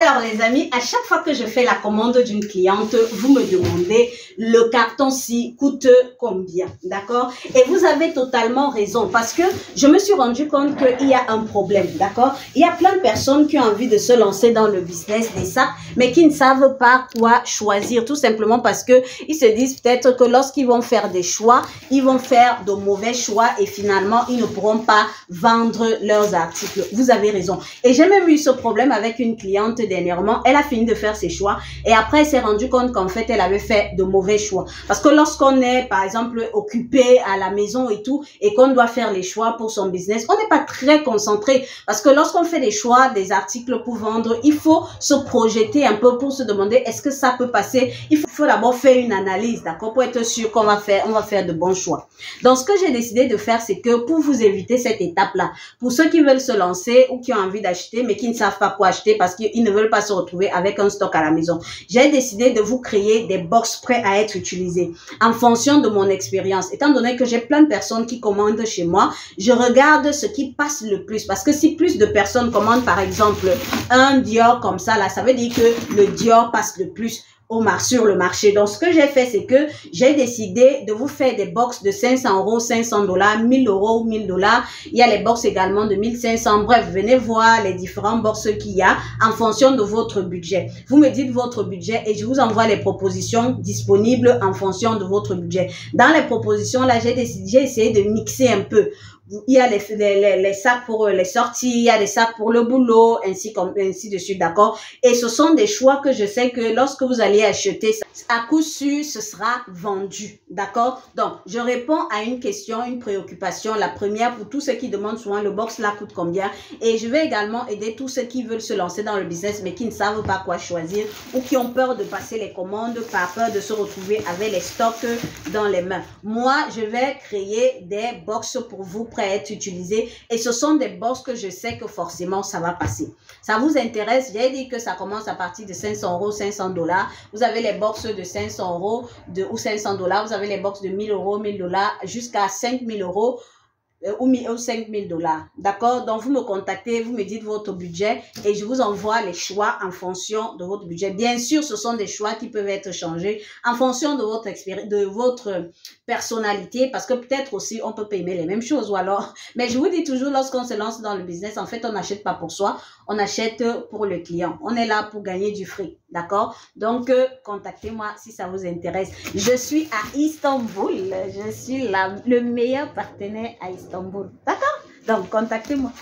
Alors les amis, à chaque fois que je fais la commande d'une cliente, vous me demandez le carton-ci coûte combien, d'accord? Et vous avez totalement raison parce que je me suis rendu compte qu'il y a un problème, d'accord? Il y a plein de personnes qui ont envie de se lancer dans le business des sacs, mais qui ne savent pas quoi choisir, tout simplement parce que ils se disent peut-être que lorsqu'ils vont faire des choix, ils vont faire de mauvais choix et finalement, ils ne pourront pas vendre leurs articles. Vous avez raison. Et j'ai même eu ce problème avec une cliente dernièrement. Elle a fini de faire ses choix et après elle s'est rendue compte qu'en fait elle avait fait de mauvais choix, parce que lorsqu'on est par exemple occupé à la maison et tout et qu'on doit faire les choix pour son business, on n'est pas très concentré, parce que lorsqu'on fait des choix des articles pour vendre, il faut se projeter un peu pour se demander est-ce que ça peut passer. Il faut d'abord faire une analyse, d'accord, pour être sûr qu'on va faire de bons choix. Donc ce que j'ai décidé de faire, c'est que pour vous éviter cette étape là, pour ceux qui veulent se lancer ou qui ont envie d'acheter mais qui ne savent pas quoi acheter parce qu'ils ne veulent pas se retrouver avec un stock à la maison, j'ai décidé de vous créer des box prêts à être utilisés en fonction de mon expérience. Étant donné que j'ai plein de personnes qui commandent chez moi, je regarde ce qui passe le plus, parce que si plus de personnes commandent par exemple un Dior comme ça là, ça veut dire que le Dior passe le plus sur le marché. Donc, ce que j'ai fait, c'est que j'ai décidé de vous faire des box de 500 €, 500 $, 1000 €, 1000 $. Il y a les box également de 1500. Bref, venez voir les différents box qu'il y a en fonction de votre budget. Vous me dites votre budget et je vous envoie les propositions disponibles en fonction de votre budget. Dans les propositions, là, j'ai essayé de mixer un peu. Il y a les sacs pour les sorties, il y a des sacs pour le boulot, ainsi de suite, d'accord? Et ce sont des choix que je sais que lorsque vous allez acheter, à coup sûr, ce sera vendu, d'accord? Donc, je réponds à une question, une préoccupation. La première, pour tous ceux qui demandent souvent le box là coûte combien? Et je vais également aider tous ceux qui veulent se lancer dans le business, mais qui ne savent pas quoi choisir ou qui ont peur de passer les commandes par peur de se retrouver avec les stocks dans les mains. Moi, je vais créer des box pour vous prêts à être utilisés, et ce sont des box que je sais que forcément ça va passer. Ça vous intéresse? J'ai dit que ça commence à partir de 500 €, 500 $. Vous avez les box de 500 € ou 500 $. Vous avez les box de 1000 €, 1000 $ jusqu'à 5000 € ou 5000 $. D'accord? Donc, vous me contactez, vous me dites votre budget et je vous envoie les choix en fonction de votre budget. Bien sûr, ce sont des choix qui peuvent être changés en fonction de votre expérience, de votre personnalité, parce que peut-être aussi on peut pas aimer les mêmes choses ou alors. Mais je vous dis toujours, lorsqu'on se lance dans le business, en fait, on n'achète pas pour soi, on achète pour le client. On est là pour gagner du fric. D'accord? Donc, contactez-moi si ça vous intéresse. Je suis à Istanbul. Je suis le meilleur partenaire à Istanbul. D'accord? Donc, contactez-moi.